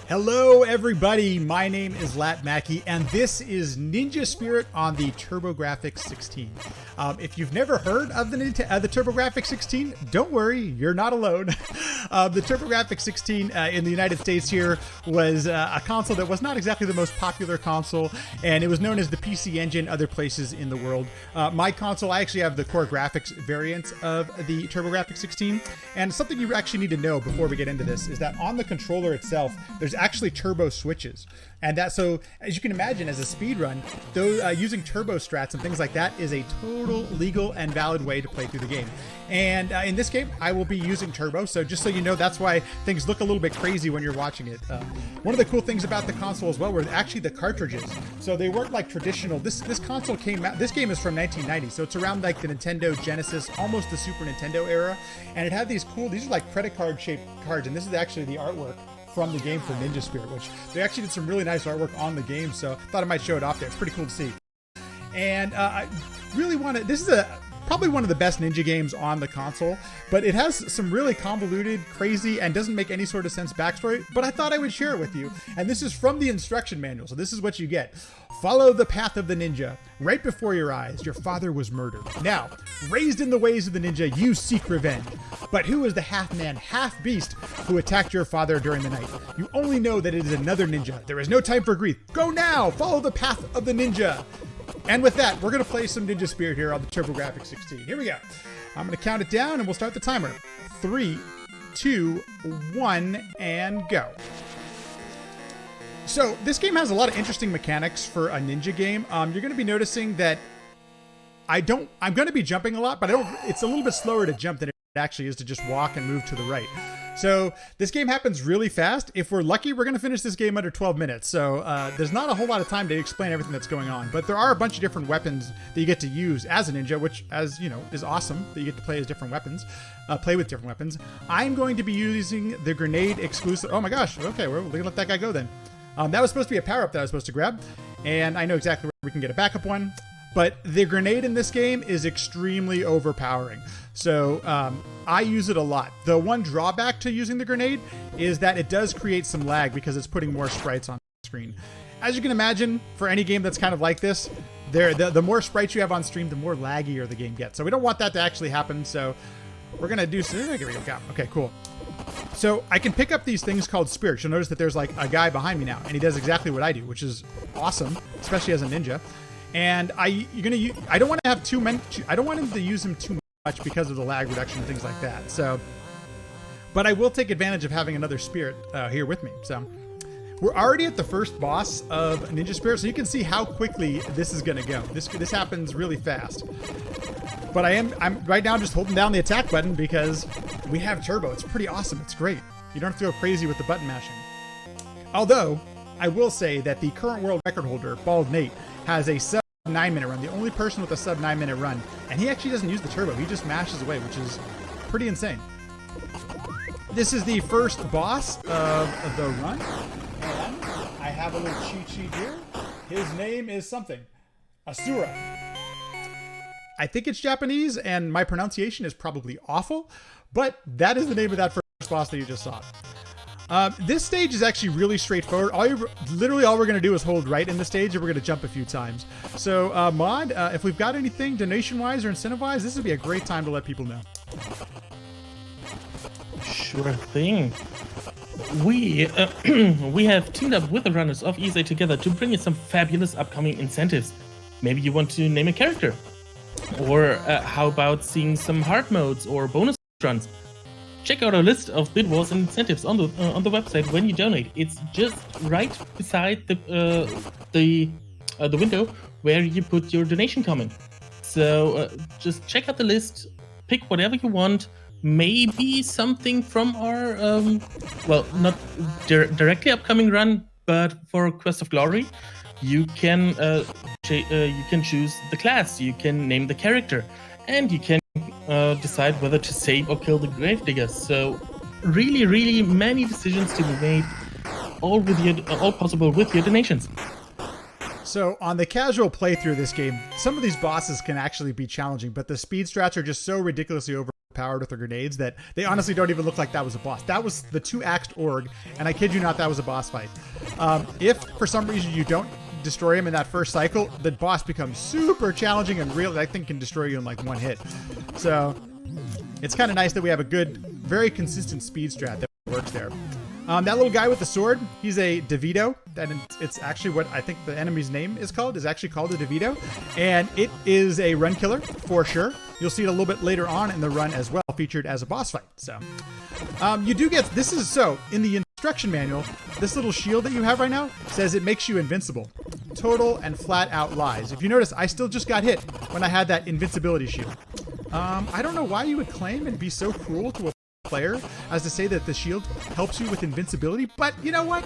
Hello everybody, my name is LattMackey and this is Ninja Spirit on the TurboGrafx 16. If you've never heard of the TurboGrafx 16, don't worry, you're not alone. The TurboGrafx 16 in the United States here was a console that was not exactly the most popular console, and it was known as the PC Engine other places in the world. My console, I actually have the core graphics variant of the TurboGrafx 16, and something you actually need to know before we get into this is that on the controller itself, there's actually turbo switches, and that, so as you can imagine, as a speed run, though, using turbo strats and things like that is a total legal and valid way to play through the game. And in this game, I will be using turbo, so just so you know, that's why things look a little bit crazy when you're watching it. One of the cool things about the console as well were actually the cartridges. So they weren't like traditional. This console came out. This game is from 1990, so it's around like the Nintendo Genesis, almost the Super Nintendo era, and it had these cool. These are like credit card shaped cards, and this is actually the artwork from the game for Ninja Spirit, which they actually did some really nice artwork on the game, so I thought I might show it off there. It's pretty cool to see. And I really want to, this is probably one of the best Ninja games on the console, but it has some really convoluted, crazy, and doesn't make any sort of sense backstory, but I thought I would share it with you. And this is from the instruction manual, so this is what you get. Follow the path of the ninja. Right before your eyes, your father was murdered. Now, raised in the ways of the ninja, you seek revenge. But who is the half-man, half-beast who attacked your father during the night? You only know that it is another ninja. There is no time for grief. Go now! Follow the path of the ninja! And with that, we're going to play some Ninja Spirit here on the TurboGrafx 16. Here we go. I'm going to count it down and we'll start the timer. 3, 2, 1, and go. So this game has a lot of interesting mechanics for a ninja game. You're going to be noticing that I'm going to be jumping a lot, but it's a little bit slower to jump than it actually is to just walk and move to the right. So this game happens really fast. If we're lucky, we're going to finish this game under 12 minutes. So there's not a whole lot of time to explain everything that's going on, but there are a bunch of different weapons that you get to use as a ninja, which, as you know, is awesome that you get to play as different weapons, play with different weapons. I'm going to be using the grenade exclusive. Oh my gosh. Okay, we're going to let that guy go then. That was supposed to be a power-up that I was supposed to grab, and I know exactly where we can get a backup one. But the grenade in this game is extremely overpowering. So I use it a lot. The one drawback to using the grenade is that it does create some lag because it's putting more sprites on the screen. As you can imagine, for any game that's kind of like this, the more sprites you have on stream, the more laggier the game gets. So we don't want that to actually happen. So we're going to do some... Here we go. Okay, cool. So I can pick up these things called spirits. You'll notice that there's like a guy behind me now, and he does exactly what I do, which is awesome, especially as a ninja. And I don't want to have too many. I don't want him to use him too much because of the lag reduction and things like that. So, but I will take advantage of having another spirit here with me. So, we're already at the first boss of Ninja Spirit, so you can see how quickly this is going to go. This happens really fast. But I'm right now just holding down the attack button because we have turbo. It's pretty awesome. It's great. You don't have to go crazy with the button mashing. Although I will say that the current world record holder, Bald Nate, has a sub 9-minute run, the only person with a sub 9-minute run, and he actually doesn't use the turbo. He just mashes away, which is pretty insane. This is the first boss of the run, and I have a little cheat sheet here. His name is something, Asura. I think it's Japanese, and my pronunciation is probably awful, but that is the name of that first boss that you just saw. This stage is actually really straightforward. Literally all we're going to do is hold right in the stage, and we're going to jump a few times. So, Mod, if we've got anything donation-wise or incentive-wise, this would be a great time to let people know. Sure thing. We have teamed up with the runners of ESA Together to bring you some fabulous upcoming incentives. Maybe you want to name a character. Or how about seeing some hard modes or bonus runs? Check out our list of bid wars and incentives on the website when you donate. It's just right beside the window where you put your donation comment. So just check out the list, pick whatever you want. Maybe something from our well, not directly upcoming run, but for Quest of Glory, you can choose the class, you can name the character, and you can decide whether to save or kill the gravedigger. So really many decisions to be made, all possible with your donations. So on the casual playthrough of this game, some of these bosses can actually be challenging, but the speed strats are just so ridiculously overpowered powered with their grenades that they honestly don't even look like that was a boss. That was the 2-axed org, and I kid you not, that was a boss fight. If for some reason you don't destroy him in that first cycle, the boss becomes super challenging and real. I think can destroy you in like one hit. So it's kind of nice that we have a good, very consistent speed strat that works there. That little guy with the sword, he's a DeVito. It's actually what I think the enemy's name is called, is actually called a DeVito. And it is a run killer for sure. You'll see it a little bit later on in the run as well, featured as a boss fight. So you do get, in the instruction manual, this little shield that you have right now says it makes you invincible. Total and flat out lies. If you notice, I still just got hit when I had that invincibility shield. I don't know why you would claim and be so cruel to a player as to say that the shield helps you with invincibility, but you know what?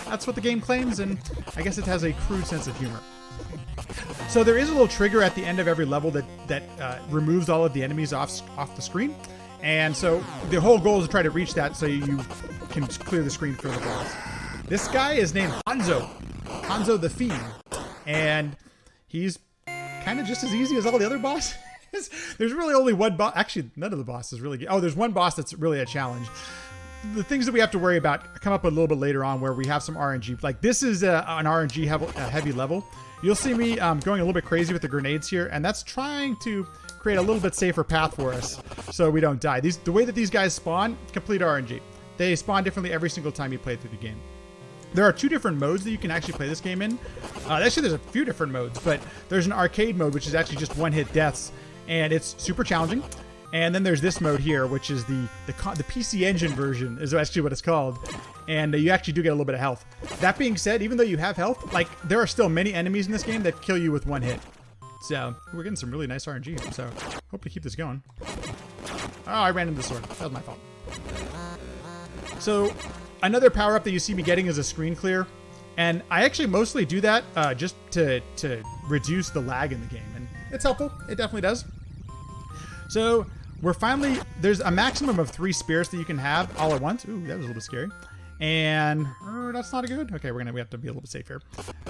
That's what the game claims, and I guess it has a crude sense of humor. So there is a little trigger at the end of every level that removes all of the enemies off the screen, and so the whole goal is to try to reach that so you can clear the screen for the boss. This guy is named Hanzo the Fiend, and he's kind of just as easy as all the other bosses. There's really only one boss. Actually, none of the bosses really. Oh, there's one boss that's really a challenge. The things that we have to worry about come up a little bit later on where we have some RNG. Like this is an RNG heavy level. You'll see me going a little bit crazy with the grenades here, and that's trying to create a little bit safer path for us so we don't die. The way that these guys spawn, complete RNG. They spawn differently every single time you play through the game. There are 2 different modes that you can actually play this game in. Actually, there's a few different modes, but there's an arcade mode, which is actually just one-hit deaths, and it's super challenging. And then there's this mode here, which is the PC Engine version, is actually what it's called. And you actually do get a little bit of health. That being said, even though you have health, like there are still many enemies in this game that kill you with one hit. So we're getting some really nice RNG here. So hope to keep this going. Oh, I ran into the sword. That was my fault. So another power up that you see me getting is a screen clear. And I actually mostly do that just to reduce the lag in the game. And it's helpful. It definitely does. So we're finally, there's a maximum of 3 spirits that you can have all at once. Ooh, that was a little bit scary. And that's not good. Okay, we have to be a little bit safe here.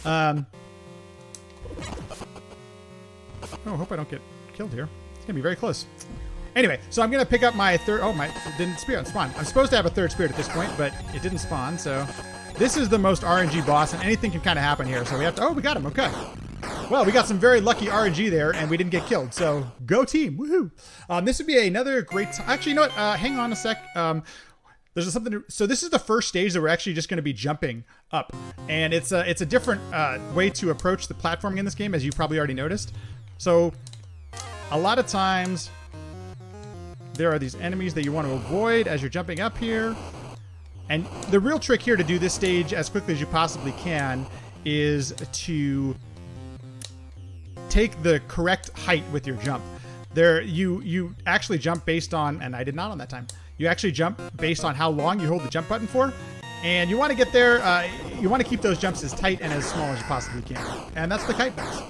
Oh, I hope I don't get killed here. It's gonna be very close. Anyway, so I'm gonna pick up my third. Oh, it didn't spirit spawn. I'm supposed to have a 3rd spirit at this point, but it didn't spawn. So this is the most RNG boss, and anything can kind of happen here. So we have to. Oh, we got him. Okay. Well, we got some very lucky RNG there, and we didn't get killed. So go team! Woohoo! This would be another great. Actually, you know what? Hang on a sec. There's something. So this is the first stage that we're actually just going to be jumping up, and it's a different way to approach the platforming in this game, as you probably already noticed. So a lot of times there are these enemies that you want to avoid as you're jumping up here, and the real trick here to do this stage as quickly as you possibly can is to take the correct height with your jump. There, you actually jump based on, and I did not on that time. You actually jump based on how long you hold the jump button for, and you want to get there. You want to keep those jumps as tight and as small as you possibly can, and that's the kite box.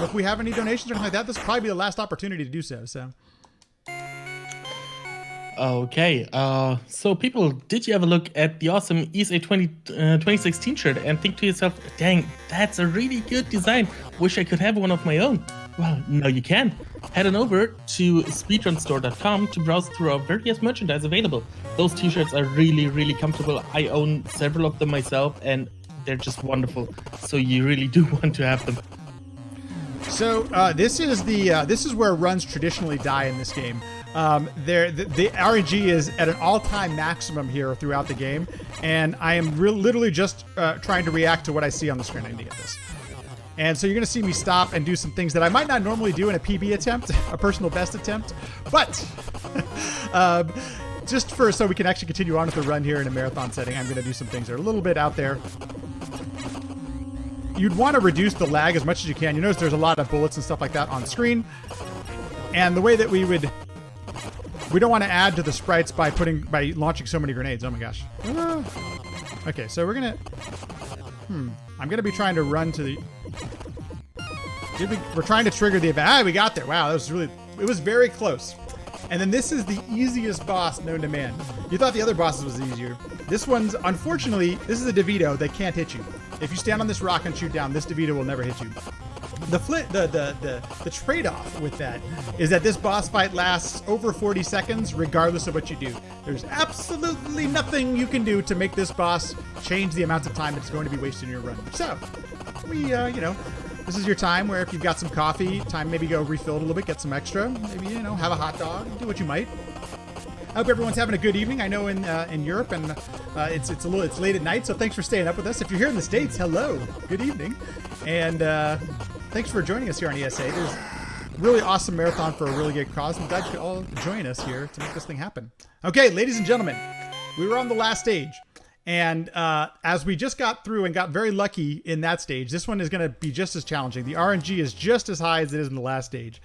If we have any donations or anything like that, this will probably be the last opportunity to do so. So. Okay, so people, did you ever look at the awesome ESA 2016 shirt and think to yourself, dang, that's a really good design. Wish I could have one of my own. Well, now you can. Head on over to speedrunstore.com to browse through our various merchandise available. Those t-shirts are really, really comfortable. I own several of them myself, and they're just wonderful. So you really do want to have them. So this is where runs traditionally die in this game. The RNG is at an all-time maximum here throughout the game, and I am literally just trying to react to what I see on the screen. I need to get this. And so you're going to see me stop and do some things that I might not normally do in a PB attempt, a personal best attempt, but just so we can actually continue on with the run here in a marathon setting, I'm going to do some things that are a little bit out there. You'd want to reduce the lag as much as you can. You notice there's a lot of bullets and stuff like that on screen, and the way that we don't want to add to the sprites by launching so many grenades. Oh my gosh. Okay, so we're gonna. I'm gonna be trying to run to the. We're trying to trigger the event. We got there. Wow, that was really. It was very close. And then this is the easiest boss known to man. You thought the other bosses was easier. This one's, unfortunately, this is a DeVito that can't hit you. If you stand on this rock and shoot down, this DeVito will never hit you. the trade-off with that is that this boss fight lasts over 40 seconds regardless of what you do. There's absolutely nothing you can do to make this boss change the amount of time it's going to be wasted in your run. So, this is your time where if you've got some coffee, time maybe go refill it a little bit, get some extra, maybe, have a hot dog, do what you might. I hope everyone's having a good evening. I know in Europe and it's late at night, so thanks for staying up with us. If you're here in the States, hello, good evening, and thanks for joining us here on ESA. There's a really awesome marathon for a really good cause. I'm glad you could all join us here to make this thing happen. Okay, ladies and gentlemen, we were on the last stage, and as we just got through and got very lucky in that stage, this one is going to be just as challenging. The RNG is just as high as it is in the last stage.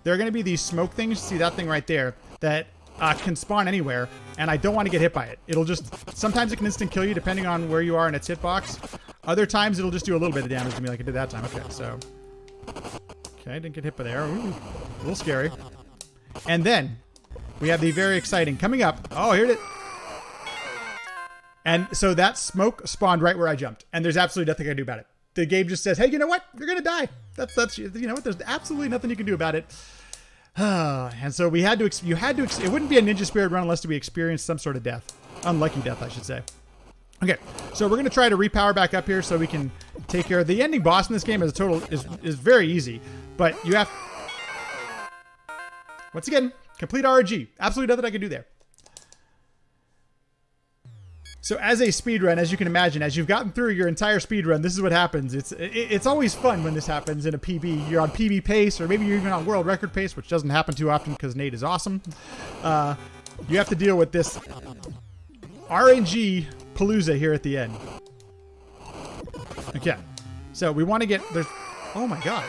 There are going to be these smoke things. See that thing right there? That can spawn anywhere, and I don't want to get hit by it. Sometimes it can instant kill you depending on where you are in its hitbox. Other times it'll just do a little bit of damage to me like it did that time. Okay, didn't get hit by there. Ooh, a little scary. And then we have the very exciting coming up. Oh, here it is. And so that smoke spawned right where I jumped, and there's absolutely nothing I can do about it. The game just says, hey, you know what? You're gonna die. That's what? There's absolutely nothing you can do about it. And so we had to, it wouldn't be a Ninja Spirit run unless we experienced some sort of death. Unlucky death, I should say. Okay, so we're going to try to repower back up here so we can take care of the ending boss in this game as a total is very easy. But you have, once again, complete RNG. Absolutely nothing I can do there. So as a speedrun, as you can imagine, as you've gotten through your entire speedrun, this is what happens. It's always fun when this happens in a PB. You're on PB pace, or maybe you're even on world record pace, which doesn't happen too often because Nate is awesome. You have to deal with this RNG palooza here at the end. Okay, so we want to get, oh my god.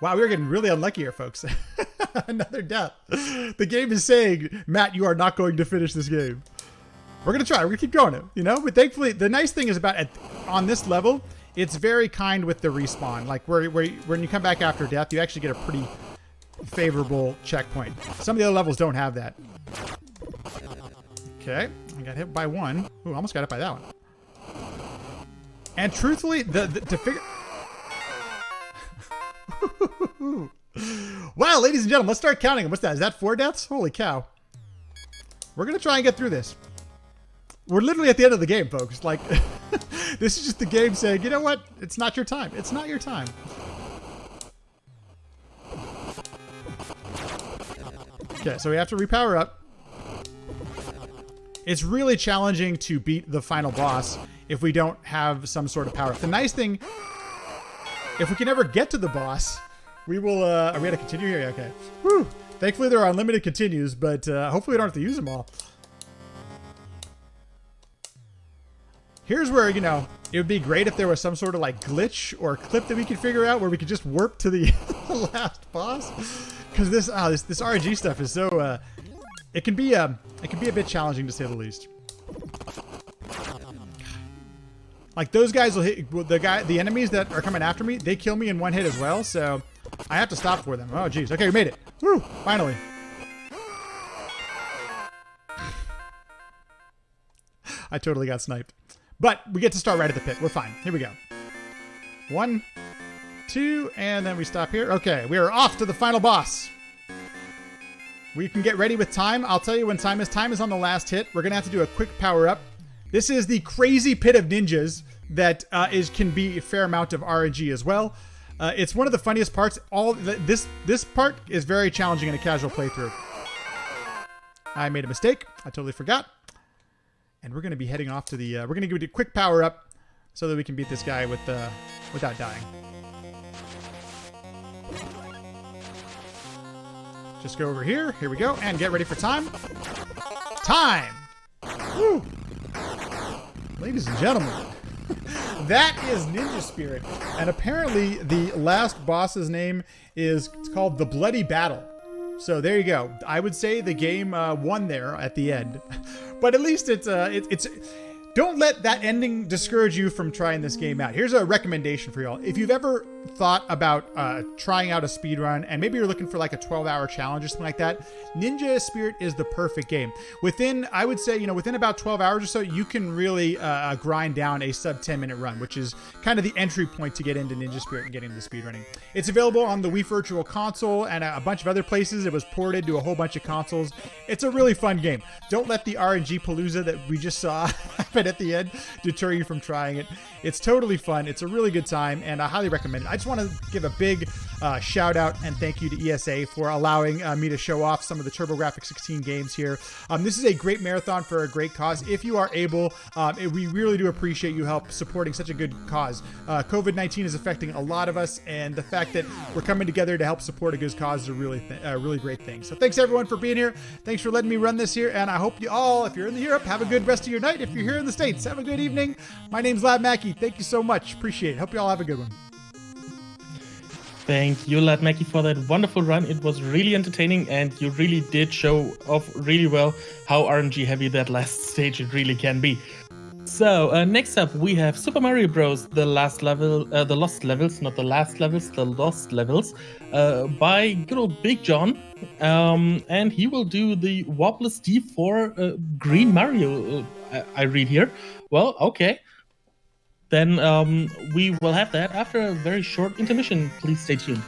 Wow, we're getting really unlucky here, folks. Another death. The game is saying, Matt, you are not going to finish this game. We're going to try. We're going to keep going, But thankfully, the nice thing is on this level, it's very kind with the respawn. Like, when you come back after death, you actually get a pretty favorable checkpoint. Some of the other levels don't have that. Okay. I got hit by one. Ooh, almost got hit by that one. And truthfully, to figure... Wow, ladies and gentlemen, let's start counting them. What's that? Is that 4 deaths? Holy cow. We're going to try and get through this. We're literally at the end of the game, folks. Like, this is just the game saying, you know what? It's not your time. It's not your time. Okay, so we have to repower up. It's really challenging to beat the final boss if we don't have some sort of power up. The nice thing, if we can ever get to the boss, we will, are we going to continue here? Okay. Whew. Thankfully, there are unlimited continues, but hopefully we don't have to use them all. Here's where, it would be great if there was some sort of like glitch or clip that we could figure out where we could just warp to the last boss. Because this RNG stuff is so, it can be a bit challenging to say the least. Like those guys will hit the enemies that are coming after me. They kill me in one hit as well, so I have to stop for them. Oh geez. Okay, we made it. Woo! Finally. I totally got sniped. But we get to start right at the pit. We're fine. Here we go. 1, 2, and then we stop here. Okay, we are off to the final boss. We can get ready with time. I'll tell you when time is. Time is on the last hit. We're going to have to do a quick power up. This is the crazy pit of ninjas that can be a fair amount of RNG as well. It's one of the funniest parts. This part is very challenging in a casual playthrough. I made a mistake. I totally forgot. And we're going to be heading off to the... we're going to give it a quick power up so that we can beat this guy without dying. Just go over here. Here we go. And get ready for time. Time! Woo! Ladies and gentlemen, that is Ninja Spirit. And apparently the last boss's name it's called The Bloody Battle. So there you go. I would say the game won there at the end. But at least it's don't let that ending discourage you from trying this game out. Here's a recommendation for y'all. If you've ever thought about trying out a speedrun, and maybe you're looking for like a 12-hour challenge or something like that, Ninja Spirit is the perfect game. Within, I would say, within about 12 hours or so, you can really grind down a sub 10-minute run, which is kind of the entry point to get into Ninja Spirit and getting into speedrunning. It's available on the Wii Virtual Console and a bunch of other places. It was ported to a whole bunch of consoles. It's a really fun game. Don't let the RNG palooza that we just saw happen at the end deter you from trying it. It's totally fun. It's a really good time, and I highly recommend it. I just want to give a big shout out and thank you to ESA for allowing me to show off some of the TurboGrafx 16 games here. This is a great marathon for a great cause. If you are able, we really do appreciate you help supporting such a good cause. COVID-19 is affecting a lot of us, and the fact that we're coming together to help support a good cause is a really great thing. So thanks everyone for being here. Thanks for letting me run this here, and I hope you all, if you're in Europe, have a good rest of your night. If you're here in the States, have a good evening. My name's LattMackey. Thank you so much. Appreciate it. Hope you all have a good one. Thank you, LattMackey, for that wonderful run. It was really entertaining, and you really did show off really well how RNG heavy that last stage it really can be. So next up we have Super Mario Bros. The Lost Levels, not the last levels, the Lost Levels, by good old Big John, and he will do the Wobless D4 Green Mario. I read here. Well, okay. Then we will have that after a very short intermission. Please stay tuned.